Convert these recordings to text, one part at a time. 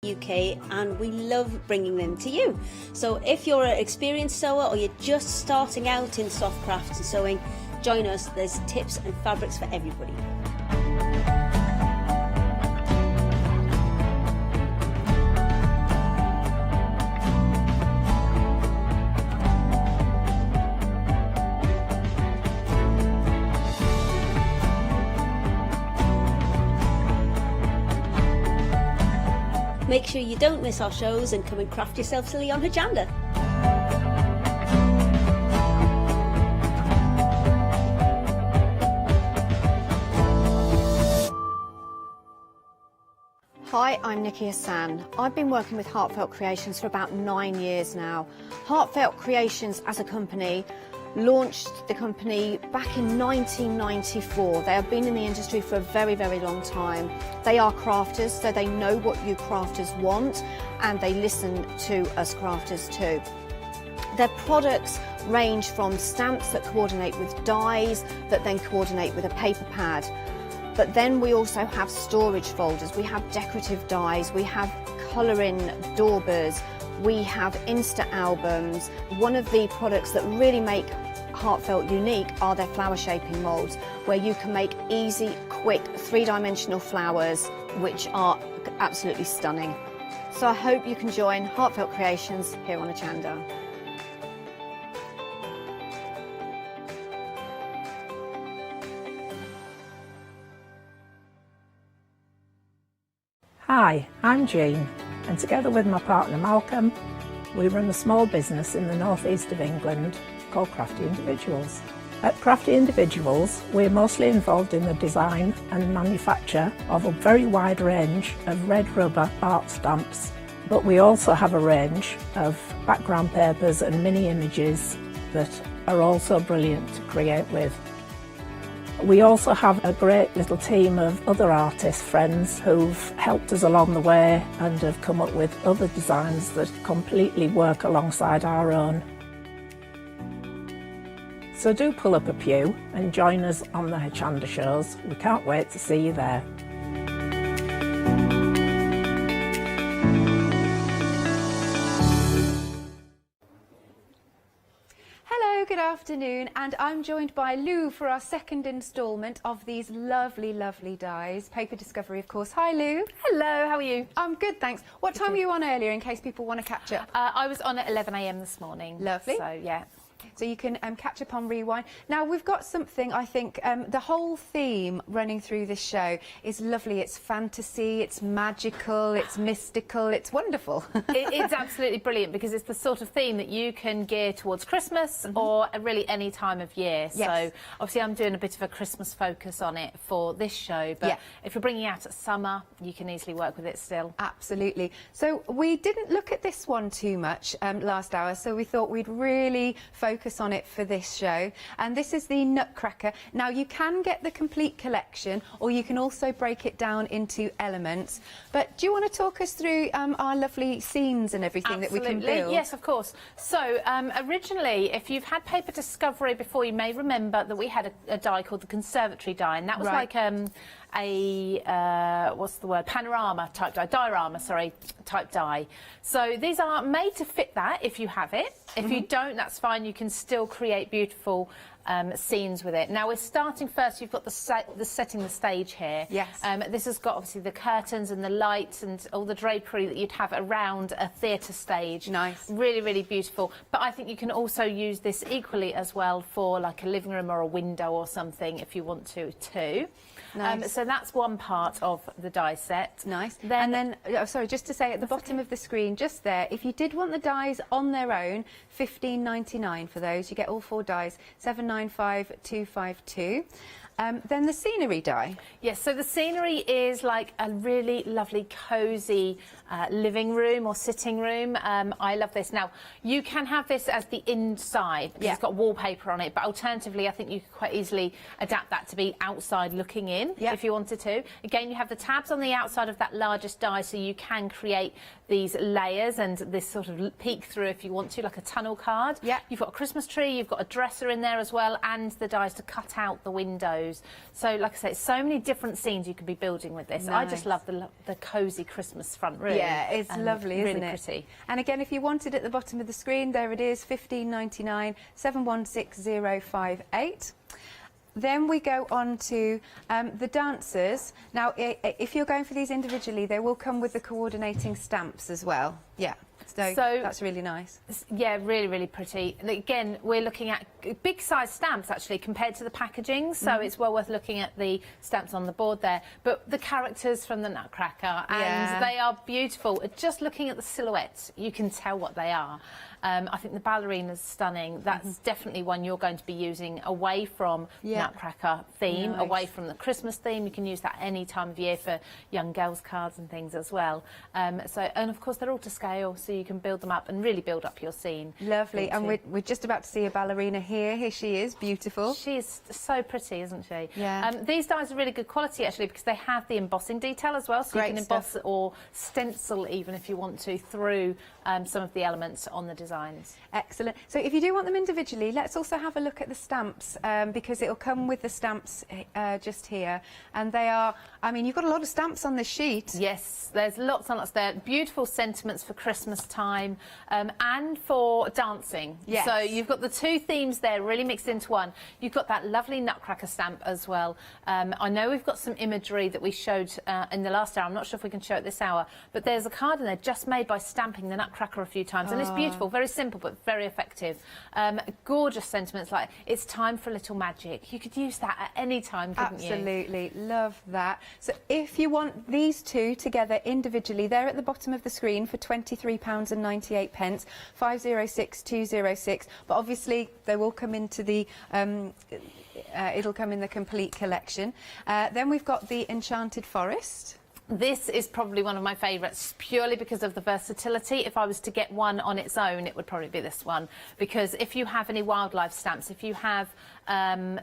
UK, and we love bringing them to you. So if you're an experienced sewer or you're just starting out in soft crafts and sewing, join us. There's tips and fabrics for everybody. Make sure you don't miss our shows and come and craft yourself silly on Hochanda. Hi, I'm Nikki Hassan. I've been working with Heartfelt Creations for about 9 years now. Heartfelt Creations as a company launched the company back in 1994. They have been in the industry for a very, very long time. They are crafters, so they know what you crafters want, and they listen to us crafters too. Their products range from stamps that coordinate with dies that then coordinate with a paper pad. But then we also have storage folders, we have decorative dies, we have colouring daubers, we have Insta albums. One of the products that really make Heartfelt unique are their flower shaping moulds, where you can make easy, quick, three-dimensional flowers, which are absolutely stunning. So I hope you can join Heartfelt Creations here on Hochanda. Hi, I'm Jean, and together with my partner Malcolm, we run a small business in the northeast of England called Crafty Individuals. At Crafty Individuals, we're mostly involved in the design and manufacture of a very wide range of red rubber art stamps, but we also have a range of background papers and mini images that are also brilliant to create with. We also have a great little team of other artist friends who've helped us along the way and have come up with other designs that completely work alongside our own. So do pull up a pew and join us on the Hochanda shows. We can't wait to see you there. Hello, good afternoon, and I'm joined by Lou for our second instalment of these lovely, lovely dies. Paper Discovery, of course. Hi, Lou. Hello, how are you? I'm good, thanks. What time were you on earlier, in case people want to catch up? I was on at 11 AM this morning. Lovely. So, yeah. So you can catch up on Rewind. Now, we've got something, I think, the whole theme running through this show is lovely. It's fantasy, it's magical, it's mystical, it's wonderful. It's absolutely brilliant because it's the sort of theme that you can gear towards Christmas or really any time of year. Yes. So, obviously, I'm doing a bit of a Christmas focus on it for this show, but if you're bringing out at summer, you can easily work with it still. Absolutely. So we didn't look at this one too much last hour, so we thought we'd really focus on it for this show, and this is the Nutcracker. Now, you can get the complete collection, or you can also break it down into elements, but do you want to talk us through our lovely scenes and everything that we can build? Yes, of course. So originally, if you've had Paper Discovery before, you may remember that we had a die called the Conservatory die, and that was like what's the word, panorama type die, diorama, sorry, type die. So these are made to fit that if you have it. If you don't, that's fine, you can still create beautiful scenes with it. Now we're starting first, you've got the setting the stage here. Yes. This has got obviously the curtains and the lights and all the drapery that you'd have around a theatre stage. Nice. Really, really beautiful. But I think you can also use this equally as well for like a living room or a window or something if you want to too. Nice. So that's one part of the die set. Nice. And then, sorry, just to say at the bottom of the screen, just there, if you did want the dies on their own, $15.99 for those. You get all 4 dies, $795,252. Then the scenery die. Yes, so the scenery is like a really lovely, cosy living room or sitting room. I love this. Now, you can have this as the inside because it's got wallpaper on it, but alternatively, I think you could quite easily adapt that to be outside looking in if you wanted to. Again, you have the tabs on the outside of that largest die, so you can create these layers and this sort of peek through if you want to, like a tunnel card. Yeah. You've got a Christmas tree, you've got a dresser in there as well, and the dies to cut out the windows windows. So like I say, so many different scenes you could be building with this. I just love the cosy Christmas front room. Yeah, it's lovely, isn't really it? Pretty. And again, if you want it at the bottom of the screen, there it is, $15.99, 716058. Then we go on to the dancers. Now, if you're going for these individually, they will come with the coordinating stamps as well. Yeah, so that's really nice. Yeah, really, really pretty. And again, we're looking at big size stamps actually compared to the packaging, so it's well worth looking at the stamps on the board there. But the characters from the Nutcracker, and they are beautiful. Just looking at the silhouettes, you can tell what they are. I think the ballerina's stunning. That's definitely one you're going to be using away from Nutcracker theme, away from the Christmas theme. You can use that any time of year for young girls' cards and things as well. And of course they're all to scale, so you can build them up and really build up your scene. Lovely. And we're just about to see a ballerina here. Here she is, beautiful. She is so pretty, isn't she? Yeah. These dies are really good quality actually because they have the embossing detail as well, so you can emboss or stencil even if you want to through some of the elements on the designs. Excellent. So if you do want them individually, let's also have a look at the stamps because it'll come with the stamps just here. And they are, I mean, you've got a lot of stamps on this sheet. Yes, there's lots and lots there. Beautiful sentiments for Christmas time and for dancing. Yes. So you've got the two themes there really mixed into one. You've got that lovely Nutcracker stamp as well. I know we've got some imagery that we showed in the last hour. I'm not sure if we can show it this hour, but there's a card in there just made by stamping the Nutcracker a few times. And it's beautiful, very simple but very effective. Gorgeous sentiments like it's time for a little magic. You could use that at any time, couldn't you? Absolutely, love that. So if you want these two together individually, they're at the bottom of the screen for £23.98, 506206. But obviously they will come into the it'll come in the complete collection. Then we've got the Enchanted Forest. This is probably one of my favourites purely because of the versatility. If I was to get one on its own, it would probably be this one. Because if you have any wildlife stamps, if you have...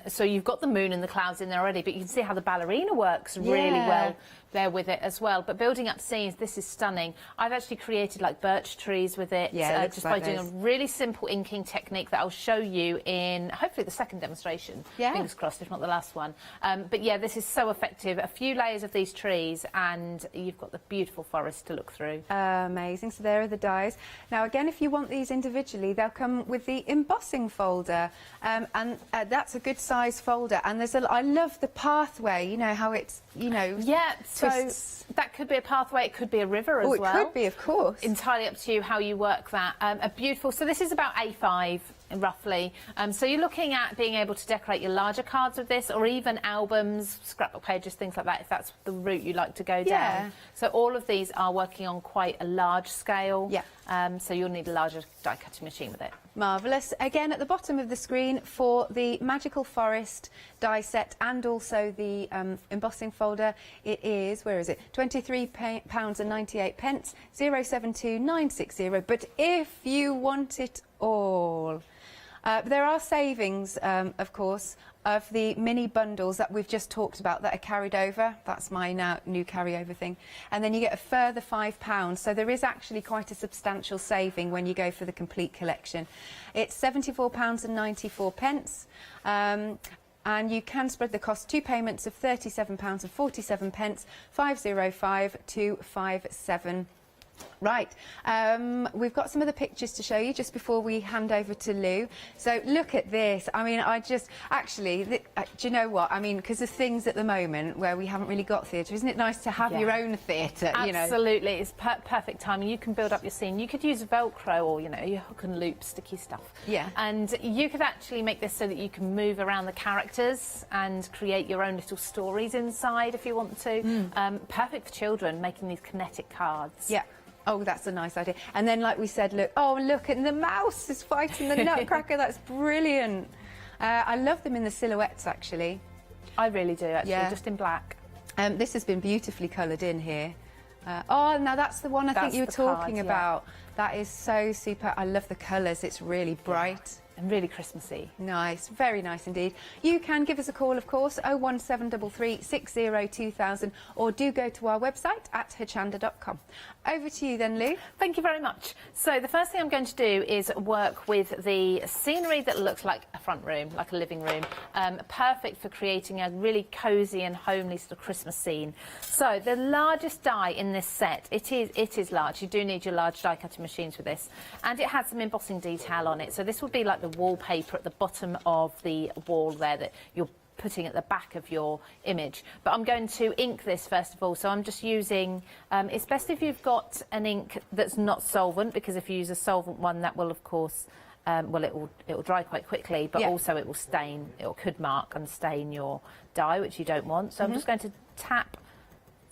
so you've got the moon and the clouds in there already, but you can see how the ballerina works really well there with it as well. But building up scenes, this is stunning. I've actually created like birch trees with it, just by doing a really simple inking technique that I'll show you in hopefully the second demonstration. Fingers crossed, if not the last one. But yeah, this is so effective. A few layers of these trees and you've got the beautiful forest to look through. Amazing. So there are the dies. Now again, if you want these individually, they'll come with the embossing folder, and that's a good size folder. And there's I love the pathway. You know how it's twists. So that could be a pathway. It could be a river as well. It could be, of course. Entirely up to you how you work that. A beautiful. So this is about A5. Roughly. So you're looking at being able to decorate your larger cards with this, or even albums, scrapbook pages, things like that, if that's the route you like to go down. So all of these are working on quite a large scale. So you'll need a larger die cutting machine with it. Marvellous. Again, at the bottom of the screen for the Magical Forest die set and also the embossing folder, it is, where is it? £23.98, 072960. But if you want it all, there are savings, of course, of the mini bundles that we've just talked about that are carried over. That's my new carryover thing. And then you get a further £5. So there is actually quite a substantial saving when you go for the complete collection. It's £74.94. And you can spread the cost, 2 payments of £37.47, 505257. Right, we've got some of the pictures to show you just before we hand over to Lou. So look at this. I mean, do you know what? I mean, because of things at the moment where we haven't really got theatre, isn't it nice to have your own theatre? Absolutely, it's perfect timing. You can build up your scene. You could use Velcro or, your hook and loop sticky stuff. And you could actually make this so that you can move around the characters and create your own little stories inside if you want to. Perfect for children, making these kinetic cards. Oh, that's a nice idea. And then, like we said, look, and the mouse is fighting the Nutcracker. That's brilliant. I love them in the silhouettes, actually. I really do, actually, just in black. This has been beautifully coloured in here. Oh, now that's the one I think you were talking about. That is so super. I love the colours. It's really bright. and really Christmassy. Nice, very nice indeed. You can give us a call, of course, 01733 60 2000, or do go to our website at hochanda.com. Over to you then, Lou. Thank you very much. So the first thing I'm going to do is work with the scenery that looks like a front room, like a living room. Perfect for creating a really cosy and homely sort of Christmas scene. So the largest die in this set, it is large. You do need your large die cutting machines for this, and it has some embossing detail on it. So this would be like the wallpaper at the bottom of the wall there that you're putting at the back of your image. But I'm going to ink this first of all, so I'm just using, it's best if you've got an ink that's not solvent, because if you use a solvent one, that will of course, well, it will dry quite quickly, but also it will stain, it could mark and stain your die, which you don't want. So I'm just going to tap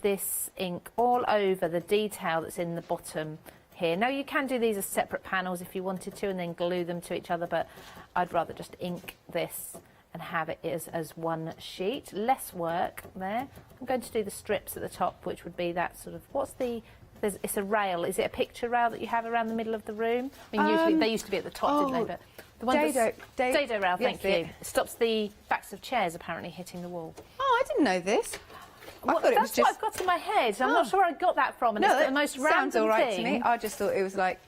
this ink all over the detail that's in the bottom here. Now you can do these as separate panels if you wanted to and then glue them to each other, but I'd rather just ink this and have it as one sheet. Less work there. I'm going to do the strips at the top, which would be that sort of, it's a rail. Is it a picture rail that you have around the middle of the room? I mean, usually they used to be at the top, didn't they? But the one dado rail, thank you. It stops the backs of chairs apparently hitting the wall. Oh, I didn't know this. Well, that's what I've got in my head. I'm not sure where I got that from, and it's the most random sounds all right thing. to me. I just thought it was like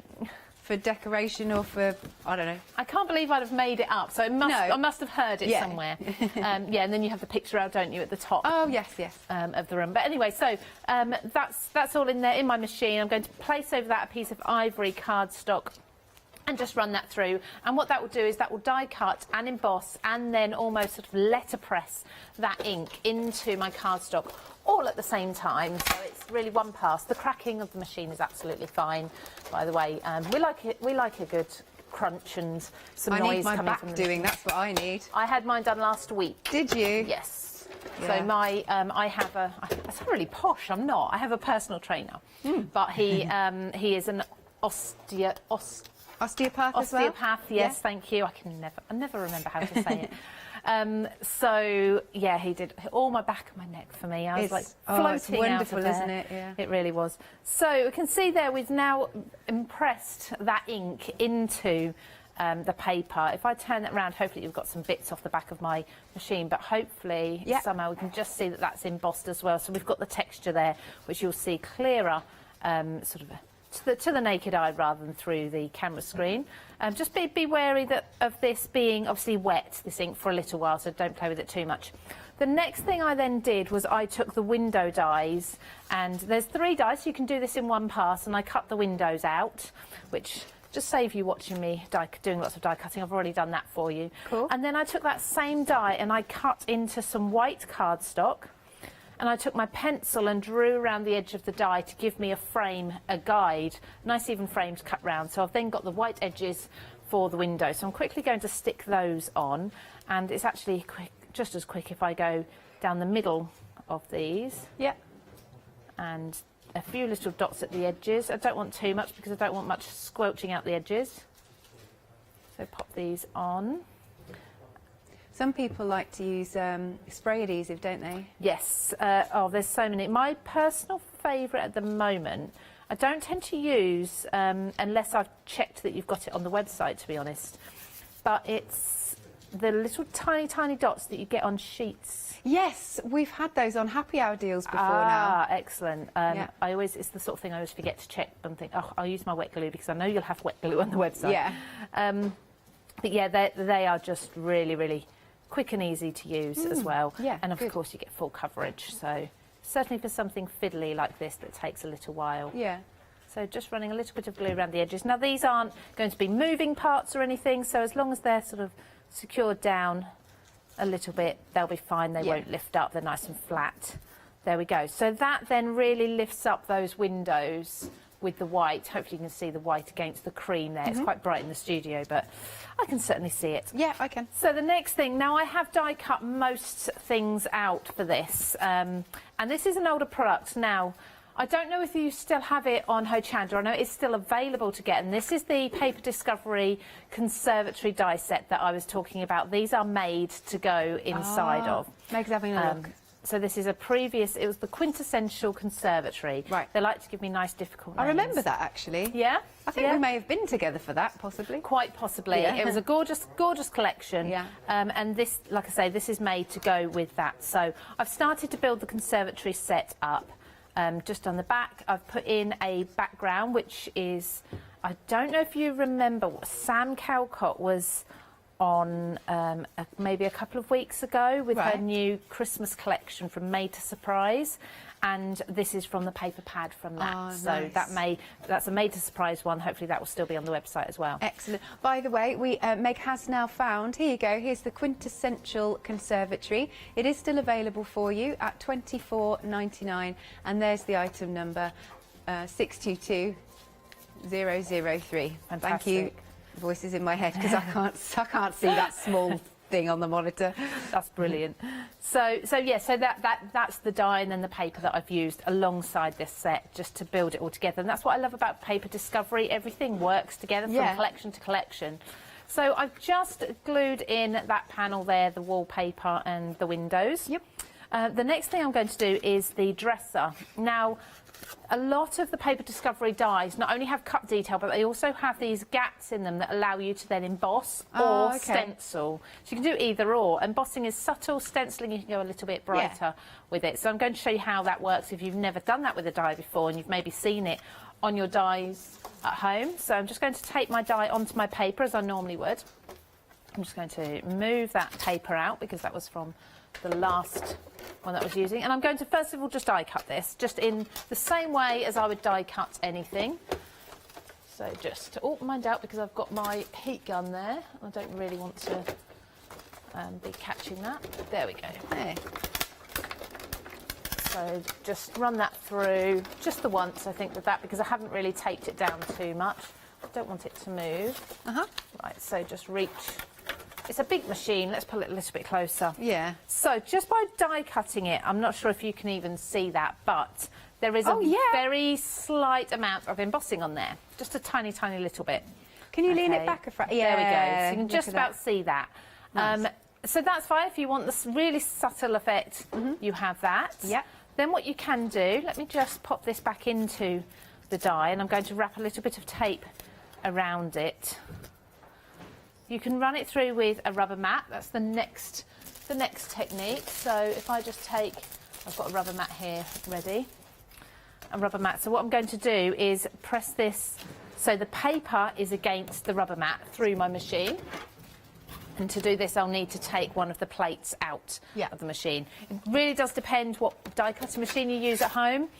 for decoration or for, I don't know. I can't believe I'd have made it up, so I must have heard it somewhere. Yeah, and then you have the picture out, don't you, at the top? Oh, yes. Of the room. But anyway, so that's all in there in my machine. I'm going to place over that a piece of ivory cardstock and just run that through, and what that will do is that will die cut and emboss and then almost sort of letterpress that ink into my cardstock all at the same time, so it's really one pass. The cracking of the machine is absolutely fine, by the way. We like a good crunch and some noise coming from I need my back doing, that's what I need. I had mine done last week. Did you? Yes. Yeah. So my I sound really posh, I'm not. I have a personal trainer, but he is an osteopath as well? Yes, thank you. I never remember how to say it. So yeah, he did all my back and my neck for me. I was like floating it's wonderful, out of there. Isn't it? Yeah. It really was. So we can see there we've now impressed that ink into the paper. If I turn that around, hopefully you've got some bits off the back of my machine, but hopefully somehow we can just see that that's embossed as well. So we've got the texture there, which you'll see clearer, sort of to the naked eye rather than through the camera screen. Just be wary of this being obviously wet, this ink, for a little while, so don't play with it too much. The next thing I then did was I took the window dies, and there's 3 dies, so you can do this in one pass, and I cut the windows out, which just save you watching me doing lots of die cutting. I've already done that for you. Cool. And then I took that same die and I cut into some white cardstock, and I took my pencil and drew around the edge of the die to give me a frame, a guide, nice even frames cut round. So I've then got the white edges for the window. So I'm quickly going to stick those on, and it's actually just as quick if I go down the middle of these. Yeah. And a few little dots at the edges. I don't want too much because I don't want much squelching out the edges. So pop these on. Some people like to use spray adhesive, don't they? Yes. There's so many. My personal favourite at the moment, I don't tend to use, unless I've checked that you've got it on the website, to be honest, but it's the little tiny, tiny dots that you get on sheets. Yes, we've had those on happy hour deals before now. Excellent. It's the sort of thing I always forget to check and think, I'll use my wet glue because I know you'll have wet glue on the website. Yeah. But yeah, they are just really, really quick and easy to use as well. Yeah, and of course you get full coverage, so certainly for something fiddly like this that takes a little while. Yeah. So just running a little bit of glue around the edges. Now these aren't going to be moving parts or anything, so as long as they're sort of secured down a little bit, they'll be fine. They won't lift up, they're nice and flat. There we go. So that then really lifts up those windows with the white. Hopefully you can see the white against the cream there. It's quite bright in the studio, but I can certainly see it. Yeah, I can. So the next thing, now I have die cut most things out for this, and this is an older product. Now, I don't know if you still have it on Hochanda. I know it's still available to get, and this is the Paper Discovery Conservatory die set that I was talking about. These are made to go inside of. Meg's having a look. So this is a previous, it was the quintessential conservatory. Right. They like to give me nice, difficult names. I remember that, actually. Yeah? I think we may have been together for that, possibly. Quite possibly. Yeah. It was a gorgeous, gorgeous collection. Yeah. And this, like I say, this is made to go with that. So I've started to build the conservatory set up. Just on the back, I've put in a background, which is, I don't know if you remember, Sam Calcott was on maybe a couple of weeks ago with her new Christmas collection from Made to Surprise, and this is from the paper pad from that. Oh, so nice. that's a Made to Surprise one. Hopefully that will still be on the website as well. Excellent. By the way, Meg has now found, here you go, here's the quintessential conservatory. It is still available for you at $24.99, and there's the item number 622003. Thank you. Voices in my head because I can't see that small thing on the monitor. That's brilliant. So that's the die and then the paper that I've used alongside this set just to build it all together. And that's what I love about paper discovery. Everything works together from collection to collection. So I've just glued in that panel there, the wallpaper and the windows. Yep. The next thing I'm going to do is the dresser. Now, a lot of the paper discovery dies not only have cut detail, but they also have these gaps in them that allow you to then emboss or stencil. So you can do either or. Embossing is subtle, stenciling you can go a little bit brighter with it. So I'm going to show you how that works if you've never done that with a die before and you've maybe seen it on your dies at home. So I'm just going to take my die onto my paper as I normally would. I'm just going to move that paper out because that was from the last one that I was using, and I'm going to first of all just die cut this just in the same way as I would die cut anything. So just mind out because I've got my heat gun there. I don't really want to be catching that. There we go. Hey. So just run that through just the once, I think, with that, because I haven't really taped it down too much. I don't want it to move. Right, so just reach. It's a big machine. Let's pull it a little bit closer. Yeah. So just by die cutting it, I'm not sure if you can even see that, but there is a very slight amount of embossing on there. Just a tiny, tiny little bit. Can you lean it back a fraction? Yeah. There we go. So you can just about see that. Nice. So that's fine. If you want this really subtle effect, you have that. Yeah. Then what you can do, let me just pop this back into the die, and I'm going to wrap a little bit of tape around it. You can run it through with a rubber mat. That's the next technique. So if I just take, I've got a rubber mat here ready, a rubber mat. So what I'm going to do is press this so the paper is against the rubber mat through my machine. And to do this, I'll need to take one of the plates out of the machine. It really does depend what die cutting machine you use at home.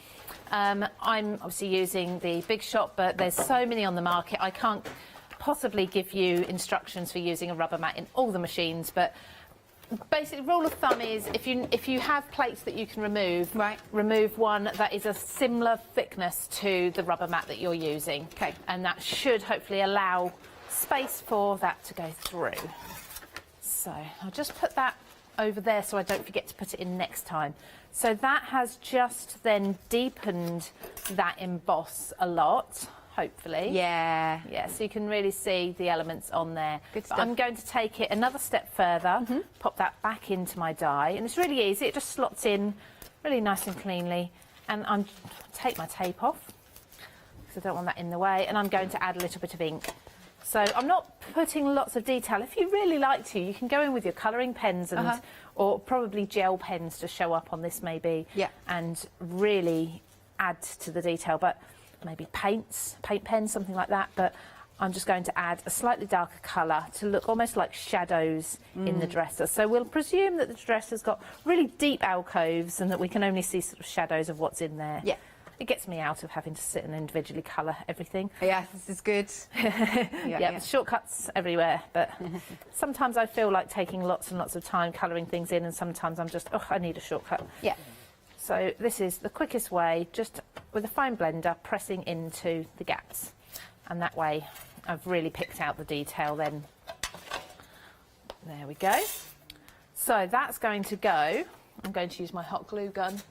I'm obviously using the Big Shot, but there's so many on the market. I can't possibly give you instructions for using a rubber mat in all the machines, but basically rule of thumb is if you have plates that you can remove, remove one that is a similar thickness to the rubber mat that you're using. Okay. And that should hopefully allow space for that to go through. So I'll just put that over there so I don't forget to put it in next time. So that has just then deepened that emboss a lot. Hopefully. Yeah. Yeah, so you can really see the elements on there. Good stuff. But I'm going to take it another step further, pop that back into my die, and it's really easy. It just slots in really nice and cleanly. And I'm take my tape off because I don't want that in the way, and I'm going to add a little bit of ink. So I'm not putting lots of detail. If you really like to, you can go in with your colouring pens and or probably gel pens to show up on this maybe, and really add to the detail. But maybe paint pens, something like that, but I'm just going to add a slightly darker colour to look almost like shadows in the dresser. So we'll presume that the dresser's got really deep alcoves and that we can only see sort of shadows of what's in there. Yeah. It gets me out of having to sit and individually colour everything. Yeah, this is good. Shortcuts everywhere, but sometimes I feel like taking lots and lots of time colouring things in, and sometimes I'm just, I need a shortcut. Yeah. So this is the quickest way, just with a fine blender, pressing into the gaps. And that way I've really picked out the detail then. There we go. So that's going to go. I'm going to use my hot glue gun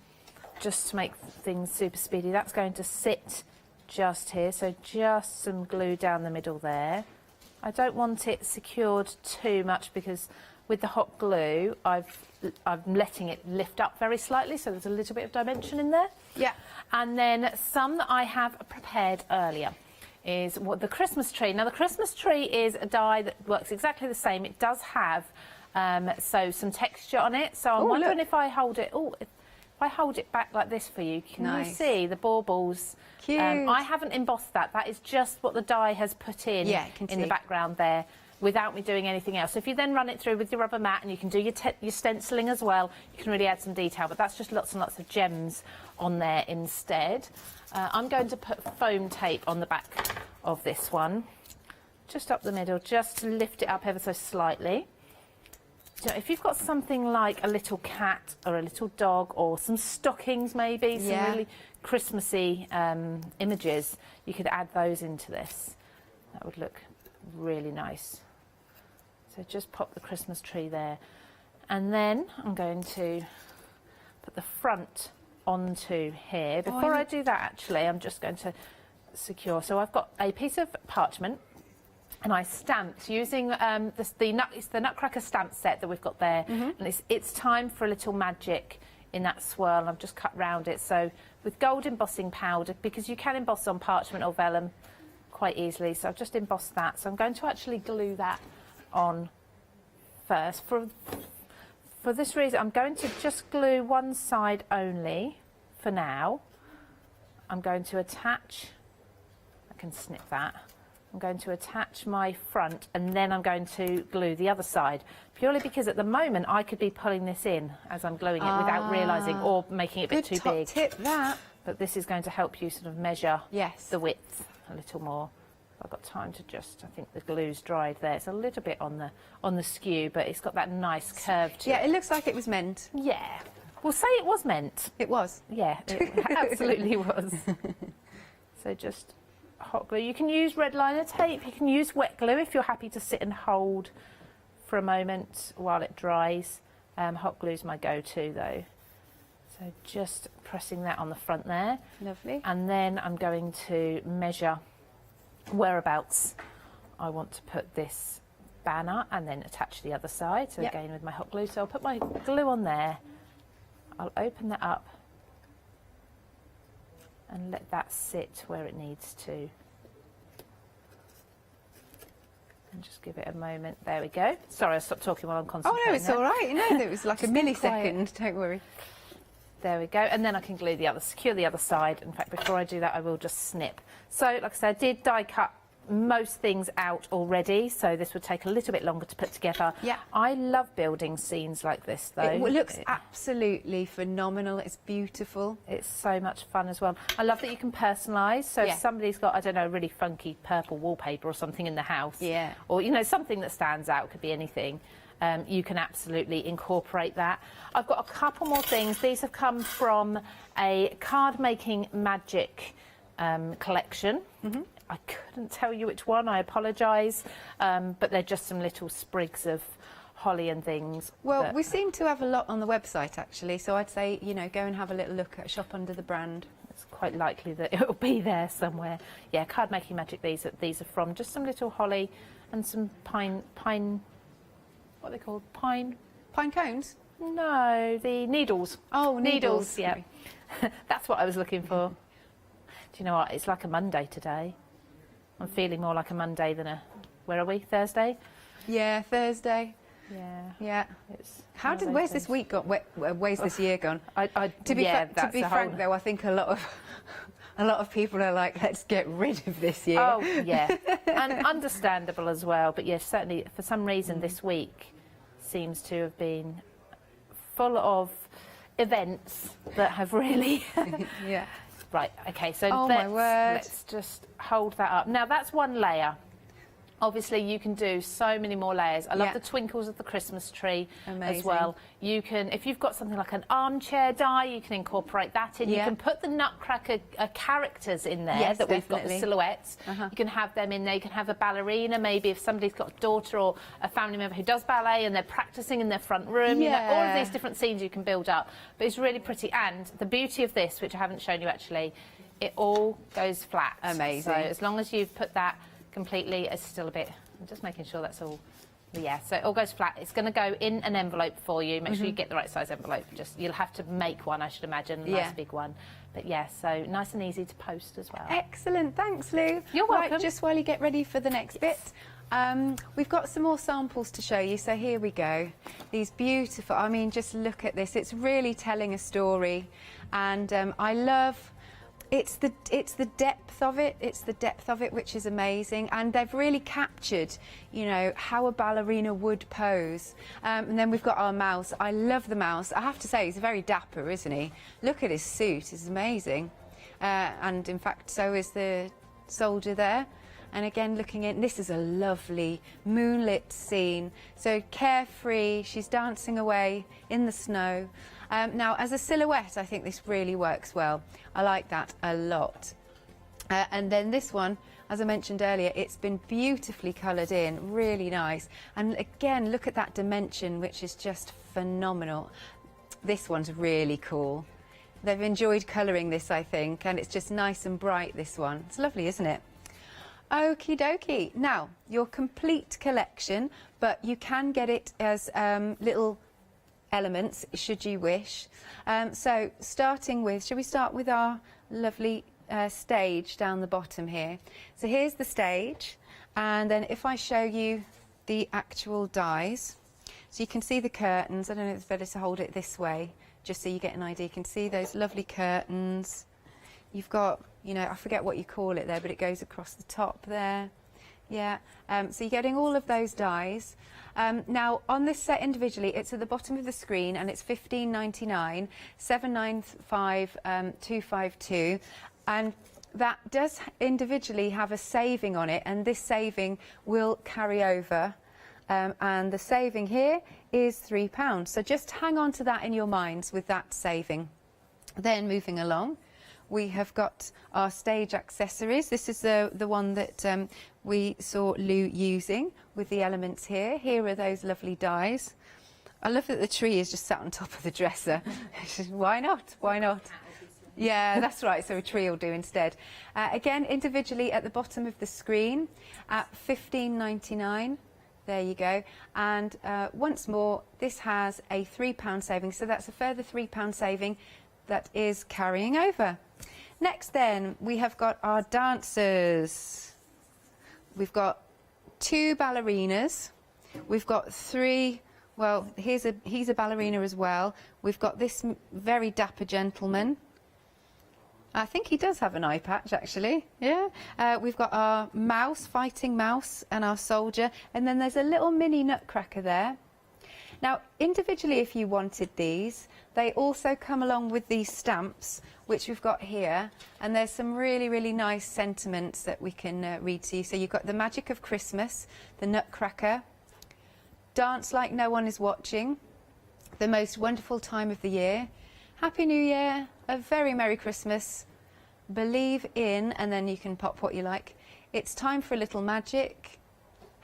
just to make things super speedy. That's going to sit just here, so just some glue down the middle there. I don't want it secured too much because with the hot glue, I'm letting it lift up very slightly, so there's a little bit of dimension in there. Yeah. And then some that I have prepared earlier is what the Christmas tree. Now the Christmas tree is a die that works exactly the same. It does have so some texture on it. So I'm wondering if I hold it. If I hold it back like this for you, can you see the baubles? Cute. I haven't embossed that. That is just what the die has put in the background there, without me doing anything else. So if you then run it through with your rubber mat, and you can do your stenciling as well, you can really add some detail, but that's just lots and lots of gems on there instead. I'm going to put foam tape on the back of this one, just up the middle, just to lift it up ever so slightly. So if you've got something like a little cat or a little dog or some stockings maybe, some really Christmassy images, you could add those into this. That would look really nice. So just pop the Christmas tree there. And then I'm going to put the front onto here. Before I do that, actually, I'm just going to secure. So I've got a piece of parchment, and I stamped using it's the Nutcracker stamp set that we've got there. And it's time for a little magic in that swirl, and I've just cut round it. So with gold embossing powder, because you can emboss on parchment or vellum quite easily, so I've just embossed that. So I'm going to actually glue that on first. For this reason, I'm going to just glue one side only for now. I'm going to attach, I can snip that. I'm going to attach my front, and then I'm going to glue the other side, purely because at the moment I could be pulling this in as I'm gluing it without realising, or making it a bit too big. Good top tip, that. But this is going to help you sort of measure Yes. the width a little more. I've got time to just, I think the glue's dried there. It's a little bit on the skew, but it's got that nice curve to it. Yeah, it looks like it was meant. Yeah. We'll say it was meant. It was. Yeah, it absolutely was. So just hot glue. You can use red liner tape, you can use wet glue if you're happy to sit and hold for a moment while it dries. Hot glue's my go-to though. So just pressing that on the front there. Lovely. And then I'm going to measure whereabouts I want to put this banner, and then attach the other side. So again with my hot glue. So I'll put my glue on there. I'll open that up and let that sit where it needs to. And just give it a moment. There we go. Sorry, I stopped talking while I'm concentrating. Oh no, it's all right. No, it was like a millisecond. Don't worry. There we go. And then I can glue secure the other side. In fact, before I do that, I will just snip. So, like I said, I did die cut most things out already, so this would take a little bit longer to put together. Yeah. I love building scenes like this, though. It looks absolutely phenomenal. It's beautiful. It's so much fun as well. I love that you can personalise. So if somebody's got, I don't know, really funky purple wallpaper or something in the house, or, you know, something that stands out, could be anything, you can absolutely incorporate that. I've got a couple more things. These have come from a card making magic collection. I couldn't tell you which one, I apologise, but they're just some little sprigs of holly and things. Well, we seem to have a lot on the website actually, so I'd say, you know, go and have a little look at Shop Under the Brand. It's quite likely that it'll be there somewhere. Yeah, card making magic, these are from just some little holly and some pine, what are they called? Pine cones? No, the needles. Oh, needles. Yeah. That's what I was looking for. Do you know what? It's like a Monday today. I'm feeling more like a Monday than where are we? Thursday? Yeah, Thursday. Yeah. Yeah. Where's this week gone? Where's this year gone? To be frank though, I think a lot of people are like, let's get rid of this year. Oh, yeah. And understandable as well. But yes, certainly for some reason this week seems to have been full of events that have really... Yeah. Right, okay, so my word. Let's just hold that up. Now, that's one layer. Obviously, you can do so many more layers. I love the twinkles of the Christmas tree as well. You can, if you've got something like an armchair die, you can incorporate that in. You can put the Nutcracker characters in there that we've got, the silhouettes. You can have them in there. You can have a ballerina, maybe if somebody's got a daughter or a family member who does ballet and they're practicing in their front room. You know, all of these different scenes you can build up. But it's really pretty. And the beauty of this, which I haven't shown you actually, it all goes flat. Amazing. So as long as you've put that completely, it's still a bit, I'm just making sure that's all Yeah, so it all goes flat. It's going to go in an envelope for you. Make sure you get the right size envelope. Just you'll have to make one, I should imagine, a nice big one. But yeah, so nice and easy to post as well. Excellent, thanks Lou. You're welcome. Right, just while you get ready for the next bit, we've got some more samples to show you, so here we go. These beautiful, I mean, just look at this. It's really telling a story, and I love, it's the depth of it. It's the depth of it which is amazing, and they've really captured, you know, how a ballerina would pose. And then we've got our mouse. I love the mouse. I have to say, he's very dapper, isn't he? Look at his suit. It's amazing. And in fact, so is the soldier there. And again, looking in, this is a lovely moonlit scene. So carefree, she's dancing away in the snow. Now, as a silhouette, I think this really works well. I like that a lot. And then this one, as I mentioned earlier, it's been beautifully coloured in, really nice. And again, look at that dimension, which is just phenomenal. This one's really cool. They've enjoyed colouring this, I think, and it's just nice and bright, this one. It's lovely, isn't it? Okie dokie. Now, your complete collection, but you can get it as little elements, should you wish. So, starting with, shall we start with our lovely stage down the bottom here? So here's the stage, and then if I show you the actual dies, so you can see the curtains. I don't know if it's better to hold it this way, just so you get an idea. You can see those lovely curtains. You've got, you know, I forget what you call it there, but it goes across the top there. Yeah, so you're getting all of those dies. Now, on this set individually, it's at the bottom of the screen, and it's $15.99, $795,252, and that does individually have a saving on it, and this saving will carry over, and the saving here is £3. So just hang on to that in your minds with that saving. Then moving along, we have got our stage accessories. This is the one that we saw Lou using with the elements here. Here are those lovely dies. I love that the tree is just sat on top of the dresser. Why not? Why not? Yeah, that's right. So a tree will do instead. Again, individually at the bottom of the screen at $15.99. There you go. And once more, this has a £3 saving. So that's a further £3 saving that is carrying over. Next then, we have got our dancers. We've got 2 ballerinas. We've got 3, well, he's a ballerina as well. We've got this very dapper gentleman. I think he does have an eye patch, actually. Yeah. We've got our mouse, fighting mouse, and our soldier. And then there's a little mini Nutcracker there. Now, individually, if you wanted these, they also come along with these stamps, which we've got here. And there's some really, really nice sentiments that we can read to you. So you've got the magic of Christmas, the Nutcracker, dance like no one is watching, the most wonderful time of the year, Happy New Year, a very Merry Christmas, believe in, and then you can pop what you like, it's time for a little magic,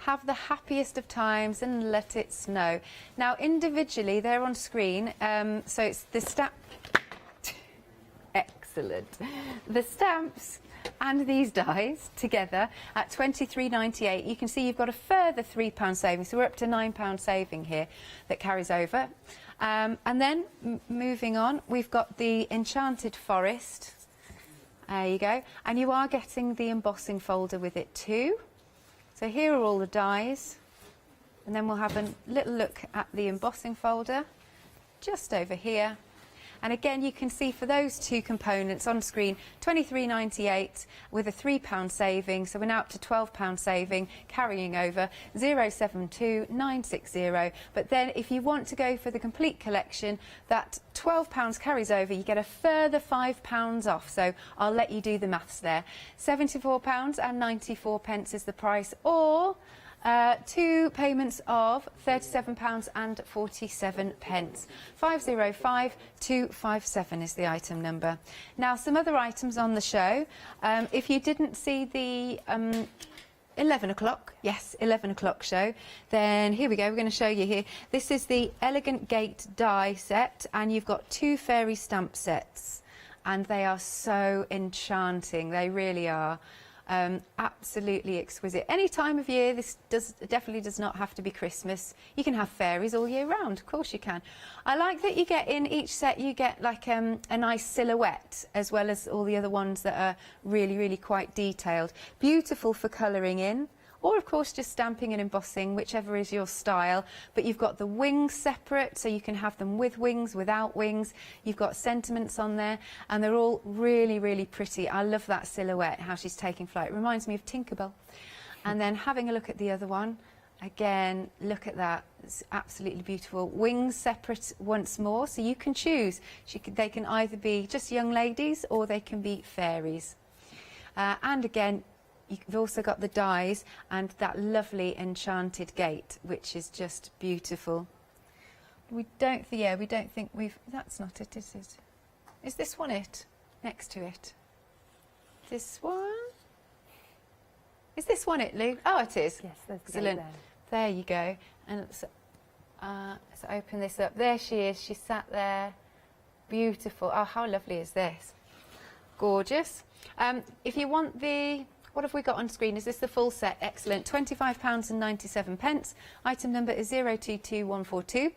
have the happiest of times, and let it snow. Now, individually, they're on screen, so it's the stamp. Excellent. The stamps and these dies together at $23.98. You can see you've got a further £3 saving, so we're up to £9 saving here that carries over. And then, moving on, we've got the Enchanted Forest. There you go. And you are getting the embossing folder with it too. So here are all the dies, and then we'll have a little look at the embossing folder just over here. And again, you can see for those 2 components on screen, $23.98 with a £3 saving. So we're now up to £12 saving, carrying over 072960. But then if you want to go for the complete collection, that £12 carries over. You get a further £5 off. So I'll let you do the maths there. £74.94 is the price, or 2 payments of £37.47. 505257 is the item number. Now, some other items on the show. If you didn't see the 11 o'clock, yes, 11 o'clock show, then here we go. We're going to show you here. This is the Elegant Gate die set, and you've got 2 fairy stamp sets, and they are so enchanting. They really are. Absolutely exquisite. Any time of year, this definitely does not have to be Christmas. You can have fairies all year round, of course you can. I like that you get in each set, you get like a nice silhouette, as well as all the other ones that are really, really quite detailed. Beautiful for colouring in. Or of course just stamping and embossing, whichever is your style. But you've got the wings separate, so you can have them with wings, without wings. You've got sentiments on there, and they're all really, really pretty. I love that silhouette, how she's taking flight. It reminds me of Tinkerbell. And then having a look at the other one, again, look at that. It's absolutely beautiful. Wings separate once more, so you can choose. They can either be just young ladies or they can be fairies. And again, you've also got the dies and that lovely enchanted gate, which is just beautiful. We don't think we've... That's not it, is it? Is this one it? Next to it? This one? Is this one it, Lou? Oh, it is. Yes, there's the excellent. gate there. There you go. And let's open this up. There she is. She sat there. Beautiful. Oh, how lovely is this? Gorgeous. If you want the... What have we got on screen? Is this the full set? Excellent. £25.97. Item number is 022142.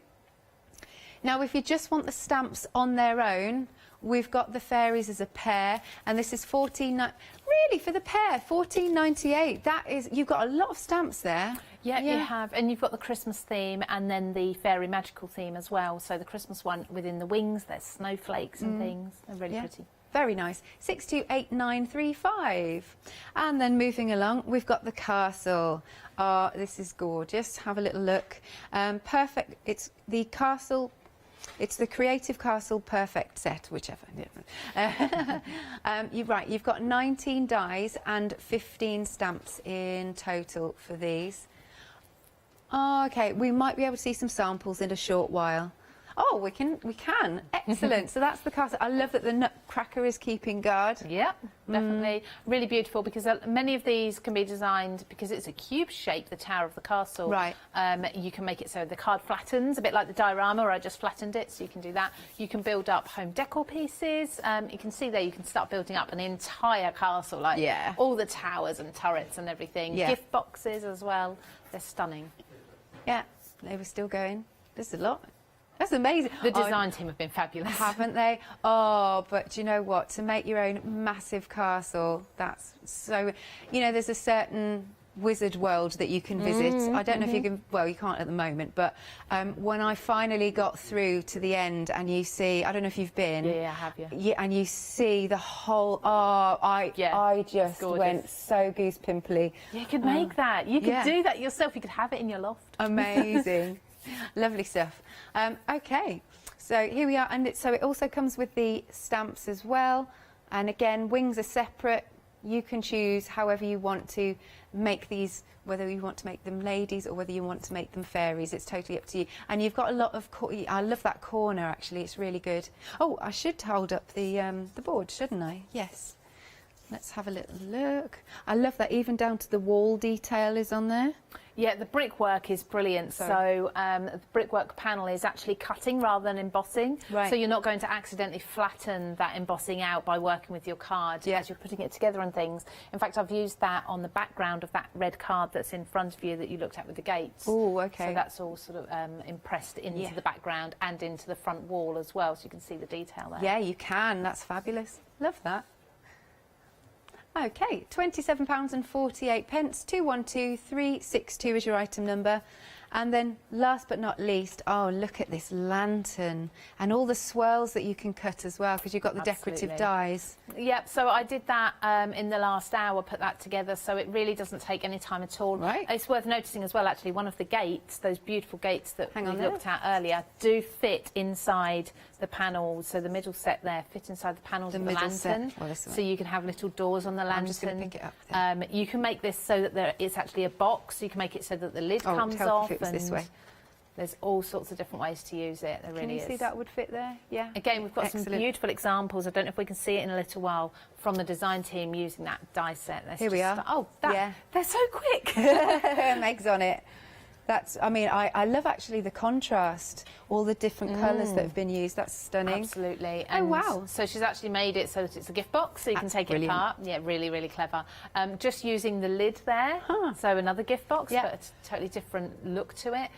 Now, if you just want the stamps on their own, we've got the fairies as a pair, and this is really for the pair, £14.98. That is, you've got a lot of stamps there. Yeah, you have, and you've got the Christmas theme and then the fairy magical theme as well. So the Christmas one within the wings, there's snowflakes and things. They're really pretty. Very nice. 628935. And then moving along, we've got the castle. Oh, this is gorgeous. Have a little look. Perfect. It's the castle. It's the Creative Castle Perfect set, whichever. You're right. You've got 19 dies and 15 stamps in total for these. Oh, okay. We might be able to see some samples in a short while. Oh, we can. Excellent. So that's the castle. I love that the Nutcracker is keeping guard. Yep, definitely. Really beautiful, because many of these can be designed, because it's a cube shape, the tower of the castle. Right. You can make it so the card flattens, a bit like the diorama where I just flattened it, so you can do that. You can build up home decor pieces. You can see there, you can start building up an entire castle, like all the towers and turrets and everything. Yeah. Gift boxes as well. They're stunning. Yeah, they were still going. There's a lot. That's amazing. The design team have been fabulous. Haven't they? Oh, but do you know what? To make your own massive castle, that's so... You know, there's a certain wizard world that you can visit. I don't know if you can... Well, you can't at the moment, but when I finally got through to the end and you see... I don't know if you've been. Yeah, I have, yeah. Yeah, and you see the whole... Oh, I just went so goose pimply. You could make that. You could do that yourself. You could have it in your loft. Amazing. Lovely stuff. Okay, so here we are, and so it also comes with the stamps as well. And again, wings are separate. You can choose however you want to make these, whether you want to make them ladies or whether you want to make them fairies. It's totally up to you. And you've got a lot of... I love that corner, actually. It's really good. Oh, I should hold up the board, shouldn't I? Yes. Let's have a little look. I love that, even down to the wall detail is on there. Yeah, the brickwork is brilliant. So the brickwork panel is actually cutting rather than embossing. Right. So you're not going to accidentally flatten that embossing out by working with your card as you're putting it together and things. In fact, I've used that on the background of that red card that's in front of you that you looked at with the gates. Oh, okay. So that's all sort of impressed into the background and into the front wall as well, so you can see the detail there. Yeah, you can. That's fabulous. Love that. Okay, £27.48. 212362 is your item number. And then last but not least, oh, look at this lantern and all the swirls that you can cut as well, because you've got the decorative dies. Yep, so I did that in the last hour, put that together, so it really doesn't take any time at all. Right. It's worth noticing as well, actually, one of the gates, those beautiful gates that we looked at earlier, do fit inside the panels. So the middle set there fit inside the panels of the lantern. Well, so you can have little doors on the lantern. I'm just going to pick it up then. You can make this so that it's actually a box. You can make it so that the lid comes off. This way. There's all sorts of different ways to use it. There really is. Can you see that would fit there? Yeah. Again, we've got some beautiful examples. I don't know if we can see it in a little while from the design team using that die set. Here we are. Oh, they're so quick. Meg's on it. That's, I mean, I love actually the contrast, all the different colours that have been used. That's stunning. Absolutely. Oh, wow. So she's actually made it so that it's a gift box, so you can take it apart. Yeah, really, really clever. Just using the lid there, so another gift box, but a totally different look to it.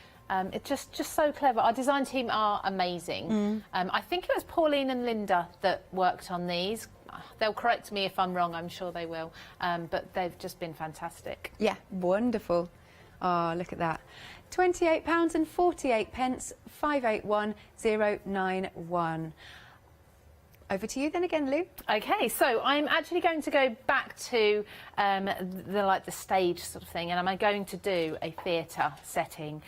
It's just so clever. Our design team are amazing. I think it was Pauline and Linda that worked on these. They'll correct me if I'm wrong, I'm sure they will. But they've just been fantastic. Yeah, wonderful. Oh, look at that. £28.48, 581091. Over to you then again, Lou. Okay, so I'm actually going to go back to the stage sort of thing, and I'm going to do a theatre setting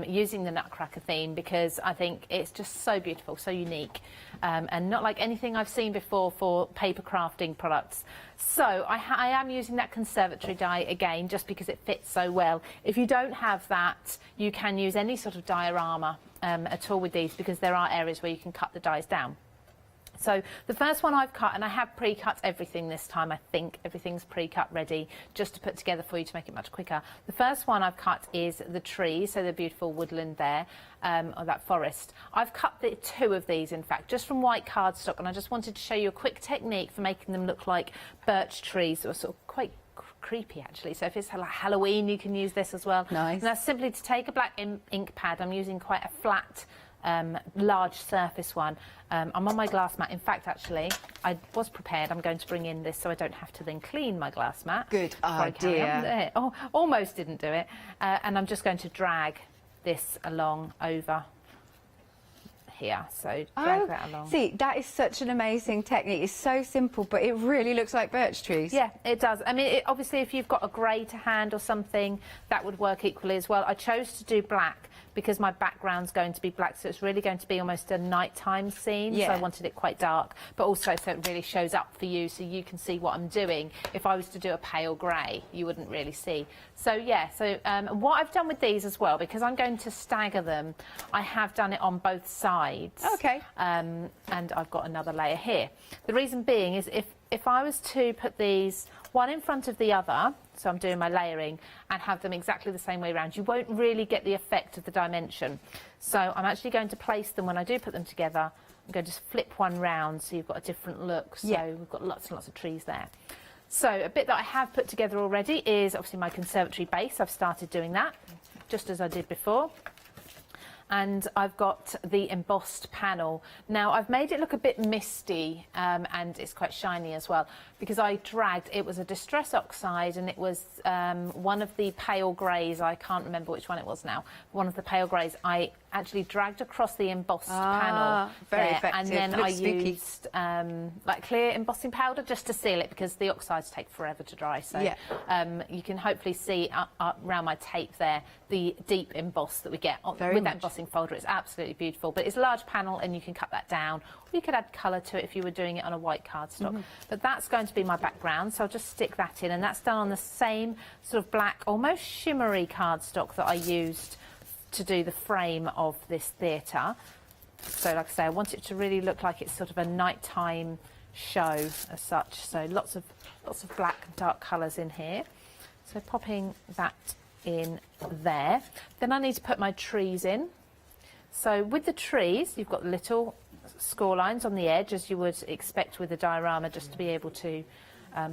using the Nutcracker theme, because I think it's just so beautiful, so unique, and not like anything I've seen before for paper crafting products. So I am using that conservatory die again, just because it fits so well. If you don't have that, you can use any sort of diorama at all with these, because there are areas where you can cut the dies down. So the first one I've cut, and I have pre-cut everything this time, I think everything's pre-cut ready just to put together for you to make it much quicker. The first one I've cut is the trees, so the beautiful woodland there, or that forest. I've cut two of these, in fact, just from white cardstock, and I just wanted to show you a quick technique for making them look like birch trees, that are sort of quite creepy actually. So if it's like Halloween, you can use this as well. Nice. And that's simply to take a black ink pad. I'm using quite a flat large surface one. I'm on my glass mat. In fact, actually, I was prepared. I'm going to bring in this so I don't have to then clean my glass mat. Good idea. Oh, almost didn't do it. And I'm just going to drag this along over here. So drag that along. See, that is such an amazing technique. It's so simple, but it really looks like birch trees. Yeah, it does. I mean, obviously, if you've got a grey to hand or something, that would work equally as well. I chose to do black because my background's going to be black, so it's really going to be almost a nighttime scene. So I wanted it quite dark, but also so it really shows up for you, so you can see what I'm doing. If I was to do a pale grey, you wouldn't really see. So yeah, so what I've done with these as well, because I'm going to stagger them, I have done it on both sides. Okay. And I've got another layer here. The reason being is if I was to put these one in front of the other, so I'm doing my layering, and have them exactly the same way around, you won't really get the effect of the dimension. So I'm actually going to place them, when I do put them together, I'm going to just flip one round so you've got a different look. So we've got lots and lots of trees there. So a bit that I have put together already is obviously my conservatory base. I've started doing that, just as I did before. And I've got the embossed panel. Now, I've made it look a bit misty, and it's quite shiny as well, because I dragged, it was a Distress Oxide, and it was one of the pale greys, I can't remember which one it was now, one of the pale greys, I actually dragged across the embossed panel very there, effective. and then I spooky. used like clear embossing powder just to seal it, because the oxides take forever to dry. So you can hopefully see around my tape there the deep emboss that we get with that embossing folder. It's absolutely beautiful, but it's a large panel and you can cut that down, or you could add colour to it if you were doing it on a white cardstock. But that's going to be my background, so I'll just stick that in, and that's done on the same sort of black, almost shimmery cardstock that I used to do the frame of this theatre. So like I say, I want it to really look like it's sort of a nighttime show as such. So lots of black and dark colours in here. So popping that in there. Then I need to put my trees in. So with the trees, you've got little score lines on the edge, as you would expect with a diorama, just to be able to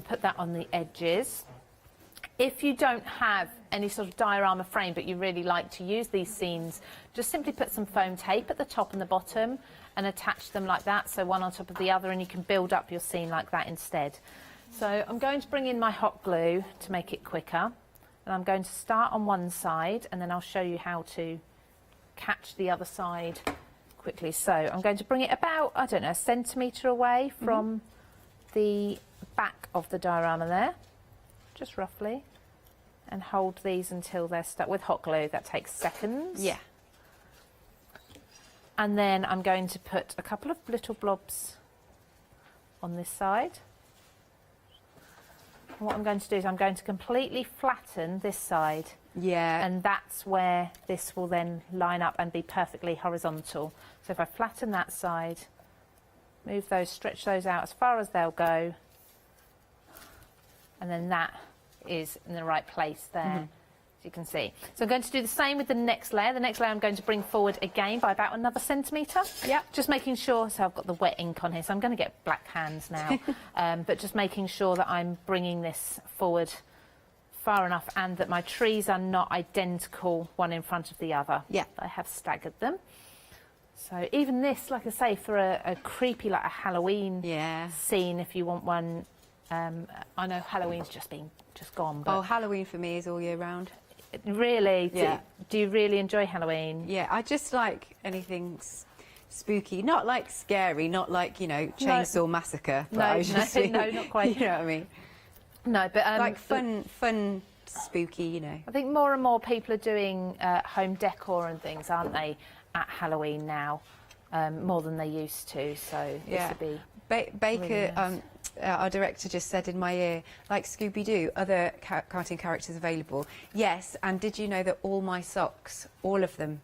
put that on the edges. If you don't have any sort of diorama frame, but you really like to use these scenes, just simply put some foam tape at the top and the bottom and attach them like that, so one on top of the other, and you can build up your scene like that instead. So I'm going to bring in my hot glue to make it quicker, and I'm going to start on one side, and then I'll show you how to catch the other side quickly. So I'm going to bring it about, I don't know, a centimetre away from the back of the diorama there, just roughly, and hold these until they're stuck with hot glue. That takes seconds. Yeah. And then I'm going to put a couple of little blobs on this side. And what I'm going to do is I'm going to completely flatten this side. Yeah. And that's where this will then line up and be perfectly horizontal. So if I flatten that side, move those, stretch those out as far as they'll go, and then that is in the right place there. as you can see. So I'm going to do the same with the next layer. The next layer I'm going to bring forward again by about another centimetre. Yep. Just making sure, so I've got the wet ink on here, so I'm going to get black hands now. But just making sure that I'm bringing this forward far enough and that my trees are not identical one in front of the other. Yeah. I have staggered them. So even this, like I say, for a creepy, like a Halloween scene, if you want one, I know Halloween's just gone. But Oh, Halloween for me is all year round. really? Yeah. Do you really enjoy Halloween? Yeah, I just like anything spooky, not like scary, not like, you know, Chainsaw Massacre. But I just no, not quite. You know what I mean? No, but Like fun, spooky, you know. I think more and more people are doing home decor and things, aren't they, at Halloween now, more than they used to. So this would be Baker, really nice. Our director, just said in my ear, like Scooby-Doo, other cartoon characters available. Yes, and did you know that all my socks, all of them,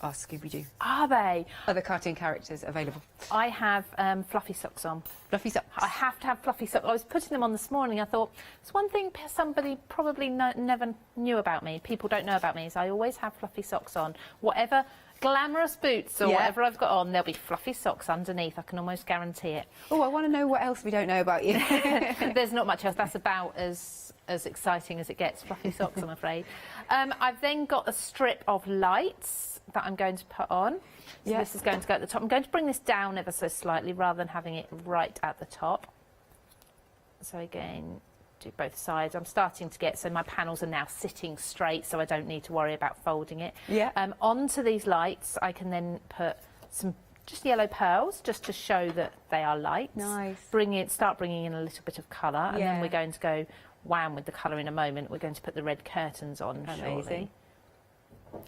are Scooby-Doo? Are they? Other cartoon characters available. I have fluffy socks on. Fluffy socks. I have to have fluffy socks. I was putting them on this morning. I thought, it's one thing somebody probably never knew about me. People don't know about me, is I always have fluffy socks on. Whatever glamorous boots or whatever I've got on, there'll be fluffy socks underneath. I can almost guarantee it. Oh, I want to know what else we don't know about you. There's not much else. That's about as exciting as it gets. Fluffy socks, I'm afraid. I've then got a strip of lights that I'm going to put on. So this is going to go at the top. I'm going to bring this down ever so slightly rather than having it right at the top. So again, do both sides. I'm starting to get, so my panels are now sitting straight, so I don't need to worry about folding it. Onto these lights, I can then put some just yellow pearls, just to show that they are lights. Nice. Start bringing in a little bit of colour, and then we're going to go wham with the colour in a moment. We're going to put the red curtains on shortly.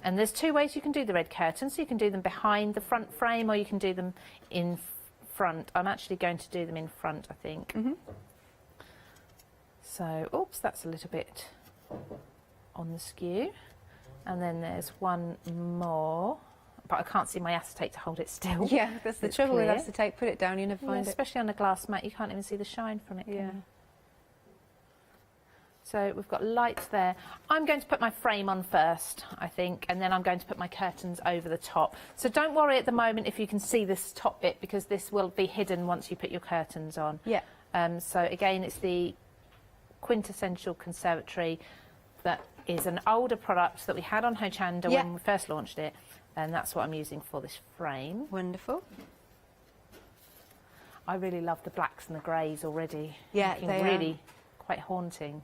And there's two ways you can do the red curtains. So you can do them behind the front frame, or you can do them in front. I'm actually going to do them in front, I think. So, oops, that's a little bit on the skew. And then there's one more, but I can't see my acetate to hold it still. Yeah, that's the trouble with acetate. Put it down, you never find it. Especially on a glass mat, you can't even see the shine from it. Yeah. So we've got lights there. I'm going to put my frame on first, I think, and then I'm going to put my curtains over the top. So don't worry at the moment if you can see this top bit, because this will be hidden once you put your curtains on. Yeah. So again, it's the Quintessential Conservatory. That is an older product that we had on Hochanda when we first launched it, and that's what I'm using for this frame. Wonderful. I really love the blacks and the greys already. Yeah, they really quite haunting.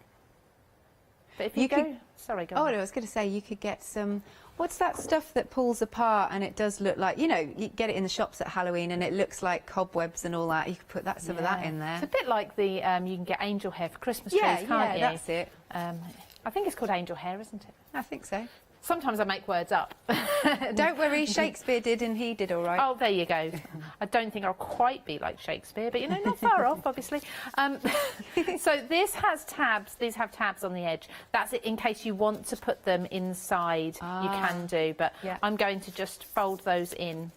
But if you go... Sorry, go on. Oh, no, I was going to say, you could get some... What's that stuff that pulls apart and it does look like... You know, you get it in the shops at Halloween and it looks like cobwebs and all that. You could put some of that in there. It's a bit like the... you can get angel hair for Christmas trees, can't you? Yeah, that's it. I think it's called angel hair, isn't it? I think so. Sometimes I make words up. Don't worry, Shakespeare did and he did all right. Oh, there you go. I don't think I'll quite be like Shakespeare, but, you know, not far off, obviously. So this has tabs. These have tabs on the edge. That's it in case you want to put them inside. You can do, but I'm going to just fold those in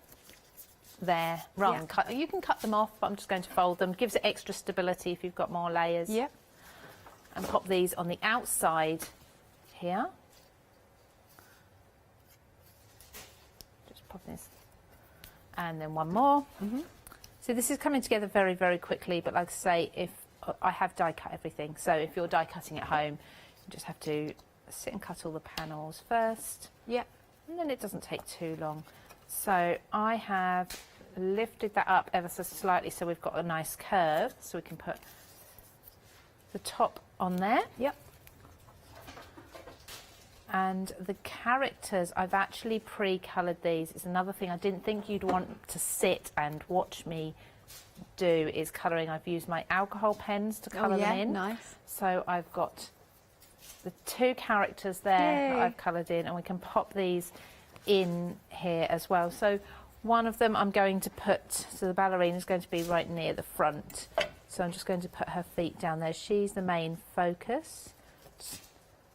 there. Rather than cut. You can cut them off, but I'm just going to fold them. Gives it extra stability if you've got more layers. Yeah. And pop these on the outside here. This. And then one more. So this is coming together very, very quickly, but like I say, if I have die cut everything, so if you're die cutting at home, you just have to sit and cut all the panels first. Yeah. And then it doesn't take too long. So I have lifted that up ever so slightly so we've got a nice curve, so we can put the top on there. Yep. And the characters, I've actually pre-coloured these. It's another thing I didn't think you'd want to sit and watch me do, is colouring. I've used my alcohol pens to colour them in. Nice. So I've got the two characters there that I've coloured in, and we can pop these in here as well. So one of them I'm going to put, so the ballerina is going to be right near the front. So I'm just going to put her feet down there. She's the main focus,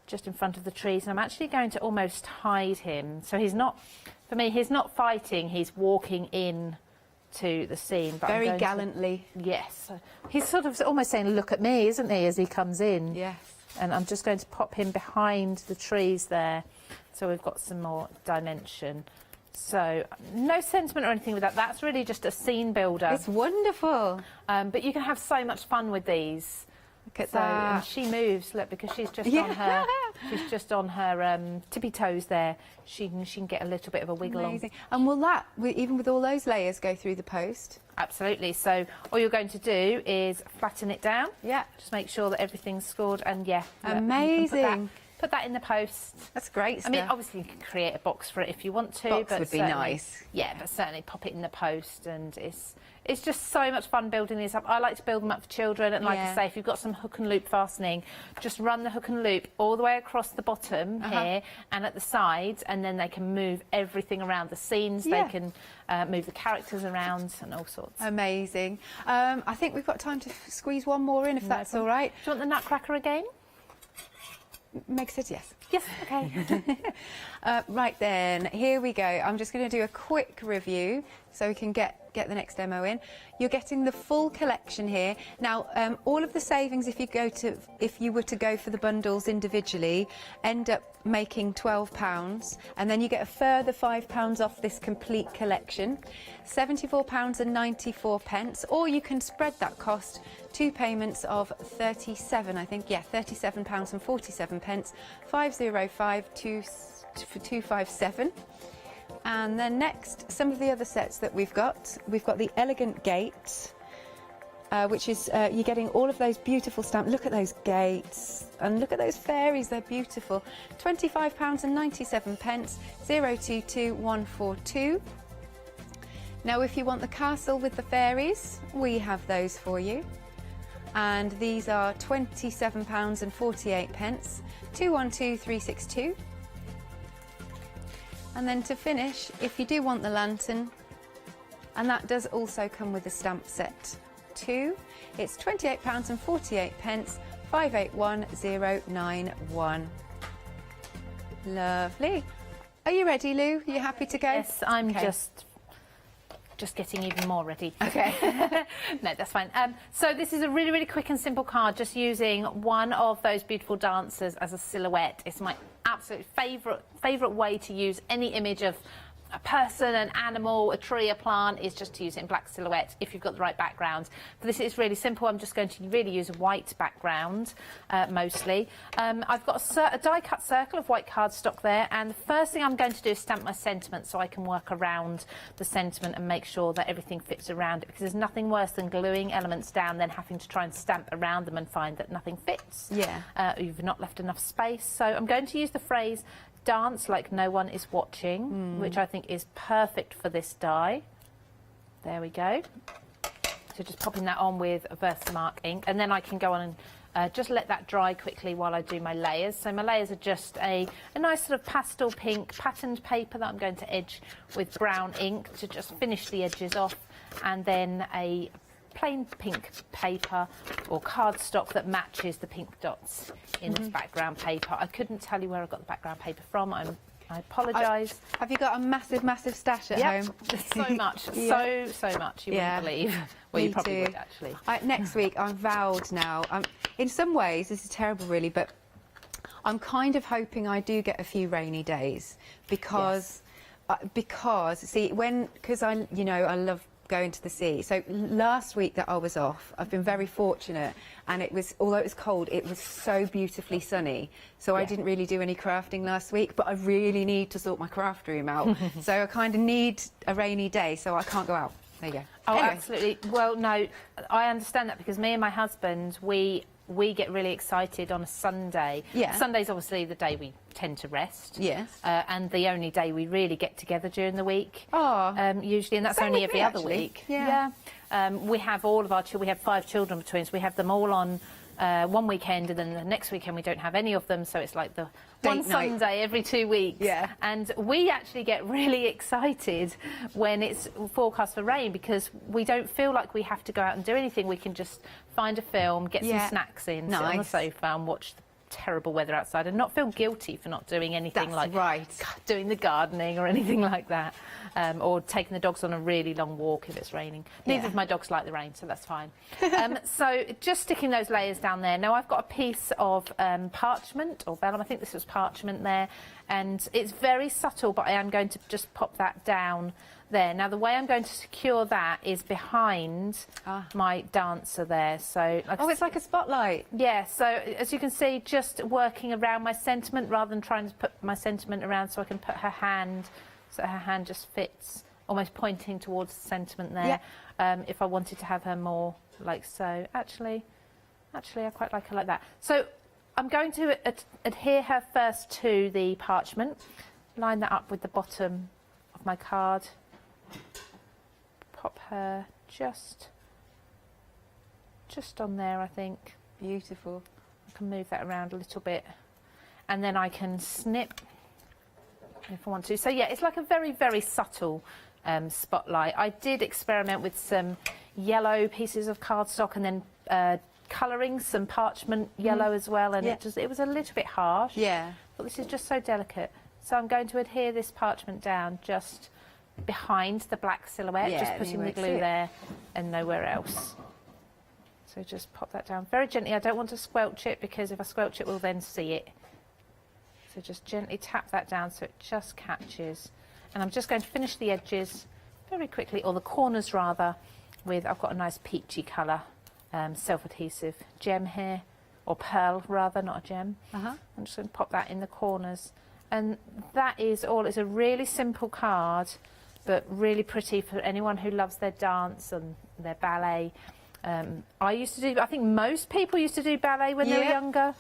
just in front of the trees, and I'm actually going to almost hide him. So he's not, for me, he's not fighting, he's walking in to the scene. But very gallantly. Yes. He's sort of almost saying, look at me, isn't he, as he comes in. Yes. And I'm just going to pop him behind the trees there, so we've got some more dimension. So no sentiment or anything with that. That's really just a scene builder. It's wonderful. But you can have so much fun with these. Look at So, that. and she moves, look, because she's just on her tippy toes there. She can get a little bit of a wiggle Amazing. And will that, even with all those layers, go through the post? Absolutely. So all you're going to do is flatten it down. Yeah. Just make sure that everything's scored, and yeah. look, you can Amazing. Put that in the post. That's great I stuff. mean, obviously you can create a box for it if you want to. Box but would be certainly- nice. Yeah, but certainly pop it in the post, and it's just so much fun building these up. I like to build them up for children, and like I Yeah. say, if you've got some hook and loop fastening, just run the hook and loop all the way across the bottom here and at the sides, and then they can move everything around the scenes. Yeah. They can move the characters around and all sorts. Amazing. I think we've got time to squeeze one more in, if that's all right. Do you want the Nutcracker again? Meg says yes. Yes, okay. Right then, here we go. I'm just going to do a quick review so we can get the next demo in. You're getting the full collection here. Now, all of the savings, if you were to go for the bundles individually, end up making £12, and then you get a further £5 off this complete collection, £74.94, or you can spread that cost, 2 payments of 37, I think, yeah, £37.47, 505-257. And then next, some of the other sets that we've got the Elegant Gate, which is, you're getting all of those beautiful stamps. Look at those gates, and look at those fairies, they're beautiful. £25.97, 022142. Now, if you want the castle with the fairies, we have those for you. And these are £27.48, 212362. And then to finish, if you do want the lantern, and that does also come with a stamp set too, it's £28.48, 581091. Lovely. Are you ready, Lou? Are you happy to go? Yes, I'm Okay. just getting even more ready. Okay. No, that's fine. So this is a really, really quick and simple card, just using one of those beautiful dancers as a silhouette. It's my absolute favourite way to use any image of a person, an animal, a tree, a plant, is just to use it in black silhouette if you've got the right background. But this is really simple. I'm just going to really use a white background mostly. I've got a die-cut circle of white cardstock there, and the first thing I'm going to do is stamp my sentiment so I can work around the sentiment and make sure that everything fits around it, because there's nothing worse than gluing elements down, then having to try and stamp around them and find that nothing fits. Yeah. You've not left enough space. So I'm going to use the phrase dance like no one is watching, which I think is perfect for this die. There we go. So just popping that on with a Versamark ink, and then I can go on and just let that dry quickly while I do my layers. So my layers are just a nice sort of pastel pink patterned paper that I'm going to edge with brown ink to just finish the edges off, and then a plain pink paper or cardstock that matches the pink dots in this background paper. I couldn't tell you where I got the background paper from. I apologise. Have you got a massive stash at home? There's so much, Yeah. so much you Yeah. wouldn't believe. Well, you Me probably too. would actually. Next week, I'm vowed now. In some ways, this is terrible, really, but I'm kind of hoping I do get a few rainy days because because I love going to the sea. So last week that I was off, I've been very fortunate, and although it was cold, it was so beautifully sunny. So I didn't really do any crafting last week, but I really need to sort my craft room out. So I kind of need a rainy day, so I can't go out. There you go. Oh, Anyway. absolutely. Well, no, I understand that, because me and my husband, we get really excited on a Sunday. Yeah. Sunday's obviously the day we tend to rest. Yes. And the only day we really get together during the week. Oh. Usually, and that's Same only with every me, other actually. week. Yeah. We have all of our children. We have 5 children between us. We have them all on one weekend, and then the next weekend we don't have any of them. So it's like the one Date night. Sunday every 2 weeks. Yeah. And we actually get really excited when it's forecast for rain, because we don't feel like we have to go out and do anything. We can just find a film, get some snacks in, sit on the Nice. sofa and watch terrible weather outside and not feel guilty for not doing anything That's like right. doing the gardening or anything like that, or taking the dogs on a really long walk if it's raining. Neither of my dogs like the rain, so that's fine. So just sticking those layers down there. Now I've got a piece of parchment or vellum, I think this was parchment there, and it's very subtle, but I am going to just pop that down there. Now the way I'm going to secure that is behind my dancer there. So It's like a spotlight. yeah, so as you can see, just working around my sentiment rather than trying to put my sentiment around, so I can put her hand, so her hand just fits, almost pointing towards the sentiment there. If I wanted to have her more like so. Actually, I quite like her like that. So I'm going to adhere her first to the parchment, line that up with the bottom of my card, pop her just on there, I think. Beautiful. I can move that around a little bit, and then I can snip if I want to. So yeah, it's like a very, very subtle spotlight. I did experiment with some yellow pieces of cardstock and then colouring some parchment yellow as well, and it was a little bit harsh. Yeah. But this is just so delicate. So I'm going to adhere this parchment down just behind the black silhouette, just putting the glue there and nowhere else. So just pop that down very gently. I don't want to squelch it, because if I squelch it, we'll then see it. So just gently tap that down so it just catches. And I'm just going to finish the edges very quickly, or the corners rather, with, I've got a nice peachy colour self-adhesive gem here, or pearl rather, not a gem. I'm just going to pop that in the corners. And that is all. It's a really simple card, but really pretty for anyone who loves their dance and their ballet. I think most people used to do ballet when they were younger.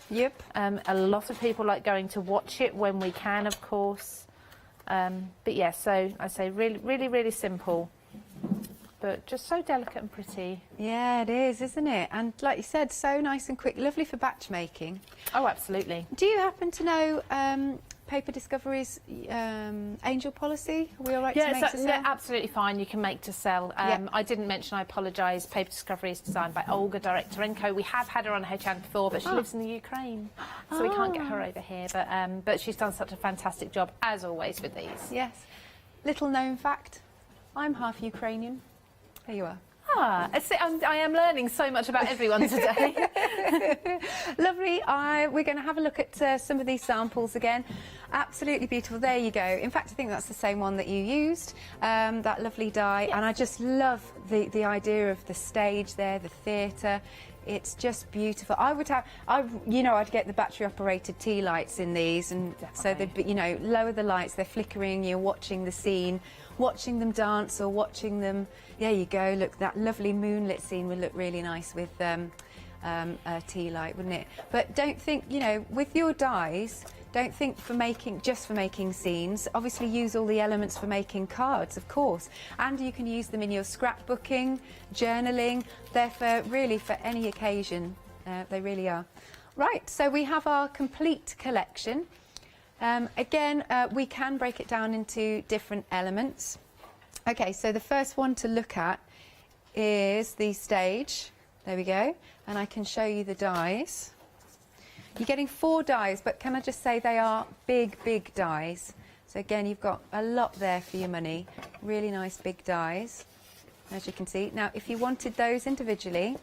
A lot of people like going to watch it when we can, of course. But yeah, so I say really, really, really simple, but just so delicate and pretty. Yeah, it is, isn't it? And like you said, so nice and quick, lovely for batch making. Oh, absolutely. Do you happen to know Paper Discovery's angel policy? Are we all right to make to sell? Yeah, absolutely fine. You can make to sell. I didn't mention, I apologise, Paper Discovery is designed by Olga Direktorenko. We have had her on Hochanda before, but she lives in the Ukraine, so we can't get her over here. But she's done such a fantastic job, as always, with these. Yes. Little known fact, I'm half Ukrainian. There you are. I am learning so much about everyone today. Lovely. We're going to have a look at some of these samples again. Absolutely beautiful. There you go. In fact, I think that's the same one that you used, that lovely die. Yes. And I just love the idea of the stage there, the theatre. It's just beautiful. I'd get the battery-operated tea lights in these, and so they'd lower the lights. They're flickering. You're watching the scene, watching them dance, or watching them. There you go. Look, that lovely moonlit scene would look really nice with a tea light, wouldn't it? But don't think, with your dies, don't think just for making scenes. Obviously use all the elements for making cards, of course. And you can use them in your scrapbooking, journaling. They're really for any occasion. They really are. Right, so we have our complete collection. Again, we can break it down into different elements. Okay, so the first one to look at is the stage. There we go. And I can show you the dies. You're getting 4 dies, but can I just say they are big, big dies. So again, you've got a lot there for your money. Really nice big dies, as you can see. Now, if you wanted those individually,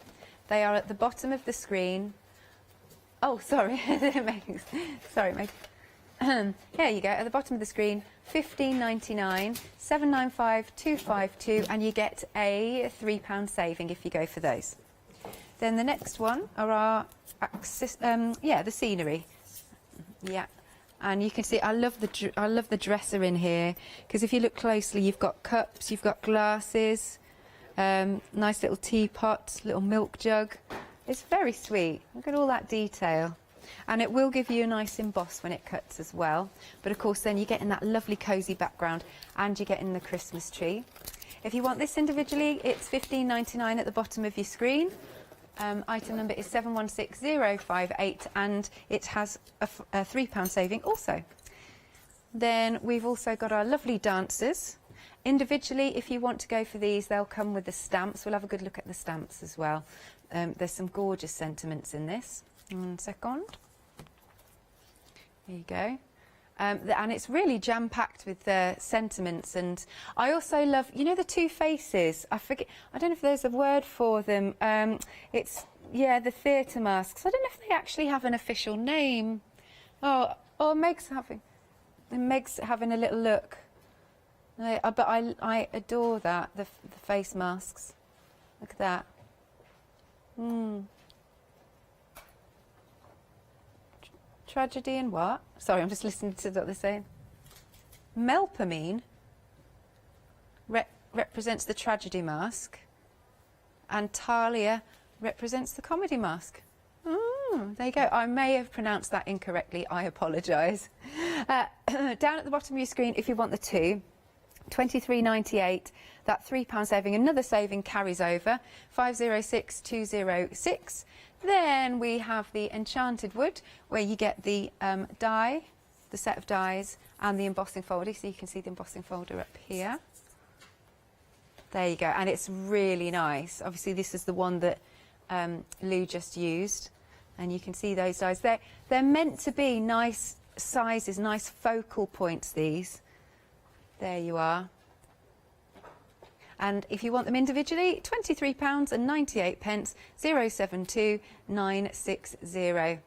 they are at the bottom of the screen. Oh, sorry. Sorry, Meg. Here you go, at the bottom of the screen, £15.99, £7.95, £2.52, and you get a £3 saving if you go for those. Then the next one are our the scenery. Yeah, and you can see I love the dresser in here, because if you look closely, you've got cups, you've got glasses, nice little teapot, little milk jug. It's very sweet. Look at all that detail. And it will give you a nice emboss when it cuts as well. But of course then you get in that lovely cosy background, and you get in the Christmas tree. If you want this individually, it's £15.99 at the bottom of your screen. Item number is 716058, and it has a £3 saving also. Then we've also got our lovely dancers. Individually, if you want to go for these, they'll come with the stamps. We'll have a good look at the stamps as well. There's some gorgeous sentiments in this. 1 second. There you go. And it's really jam-packed with sentiments. And I also love, you know, the two faces. I don't know if there's a word for them. It's, yeah, the theatre masks. I don't know if they actually have an official name. Oh, Meg's having a little look. But I adore that, the face masks. Look at that. Tragedy and what? Sorry, I'm just listening to what they're saying. Melpomene represents the tragedy mask, and Talia represents the comedy mask. There you go. I may have pronounced that incorrectly. I apologise. Down at the bottom of your screen, if you want the two, £23.98. That £3 saving. Another saving carries over. 506206. Then we have the enchanted wood, where you get the die, the set of dies, and the embossing folder. So you can see the embossing folder up here. There you go. And it's really nice. Obviously, this is the one that Lou just used. And you can see those dies. They're meant to be nice sizes, nice focal points, these. There you are. And if you want them individually, £23.98, 072960.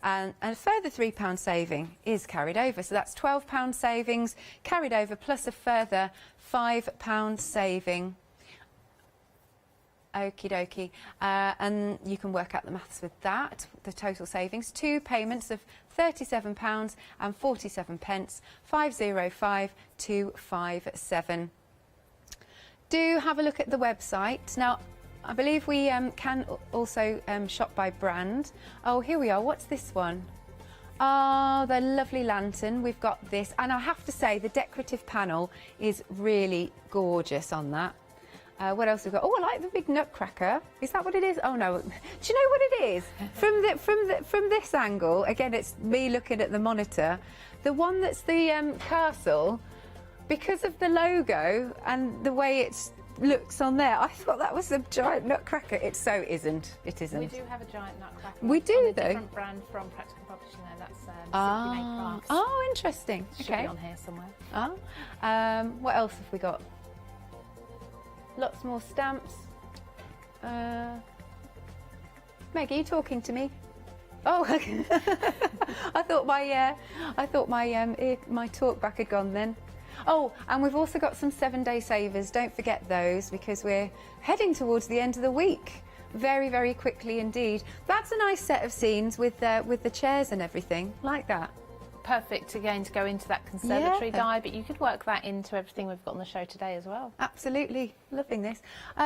And a further £3 saving is carried over. So that's £12 savings carried over, plus a further £5 saving. Okie dokie. And you can work out the maths with that, the total savings. Two payments of £37.47, 505257. Do have a look at the website. Now, I believe we can also shop by brand. Oh, here we are. What's this one? Oh, the lovely lantern. We've got this. And I have to say, the decorative panel is really gorgeous on that. What else have we got? Oh, I like the big Nutcracker. Is that what it is? Oh, no. Do you know what it is? From this angle, again, it's me looking at the monitor. The one that's the castle, because of the logo and the way it looks on there, I thought that was a giant Nutcracker. It so isn't. It isn't. We do have a giant Nutcracker. We do, on a though. Different brand from Practical Publishing, though. That's Simply Made Crafts. Oh, interesting. Should Okay. be on here somewhere. What else have we got? Lots more stamps. Meg, are you talking to me? Oh, I thought my talk back had gone then. Oh, and we've also got some 7-day savers. Don't forget those, because we're heading towards the end of the week. Very, very quickly indeed. That's a nice set of scenes with the chairs and everything, like that. Perfect, again, to go into that conservatory die, but you could work that into everything we've got on the show today as well. Absolutely. Loving this.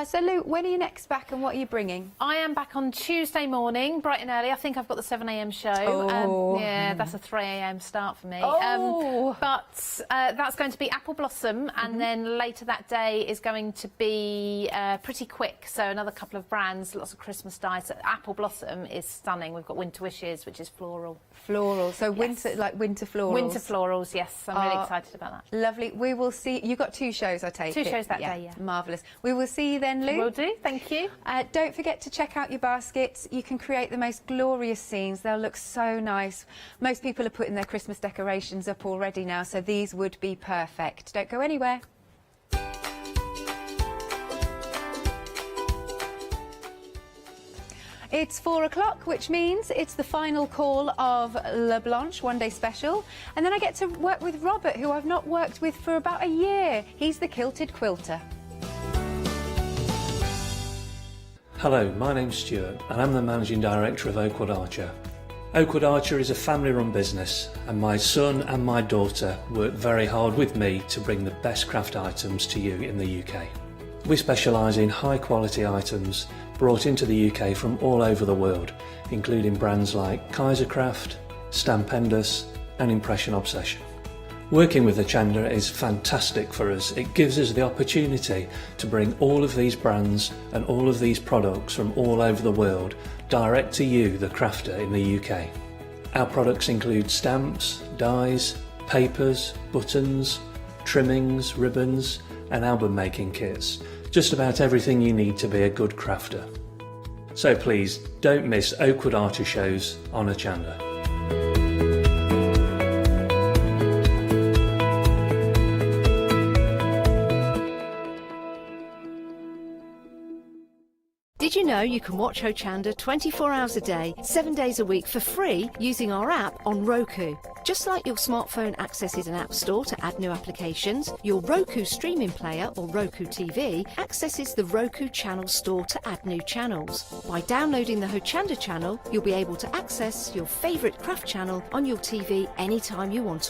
So, Lou, when are you next back and what are you bringing? I am back on Tuesday morning, bright and early. I think I've got the 7 a.m. show. Oh. Yeah, that's a 3 a.m. start for me. Oh. But that's going to be Apple Blossom, and then later that day is going to be Pretty Quick. So another couple of brands, lots of Christmas dyes. So Apple Blossom is stunning. We've got Winter Wishes, which is floral. Floral. So Yes. winter florals. Winter florals, yes. I'm really excited about that. Lovely. We will see. You got 2 shows, I take it. 2 shows that day, yeah. Marvellous. We will see you then, Lou. Will do, thank you. Don't forget to check out your baskets. You can create the most glorious scenes. They'll look so nice. Most people are putting their Christmas decorations up already now, so these would be perfect. Don't go anywhere. It's 4 o'clock, which means it's the final call of La Blanche One Day Special. And then I get to work with Robert, who I've not worked with for about a year. He's the quilted quilter. Hello, my name's Stuart and I'm the Managing Director of Oakwood Archer. Oakwood Archer is a family-run business and my son and my daughter work very hard with me to bring the best craft items to you in the UK. We specialise in high-quality items brought into the UK from all over the world, including brands like Kaisercraft, Stampendous and Impression Obsession. Working with Hochanda is fantastic for us. It gives us the opportunity to bring all of these brands and all of these products from all over the world direct to you, the crafter in the UK. Our products include stamps, dies, papers, buttons, trimmings, ribbons and album making kits. Just about everything you need to be a good crafter. So please don't miss Oakwood Archer shows on Hochanda. Did you know you can watch Hochanda 24 hours a day, 7 days a week for free using our app on Roku? Just like your smartphone accesses an app store to add new applications, your Roku streaming player or Roku TV accesses the Roku channel store to add new channels. By downloading the Hochanda channel, you'll be able to access your favourite craft channel on your TV anytime you want to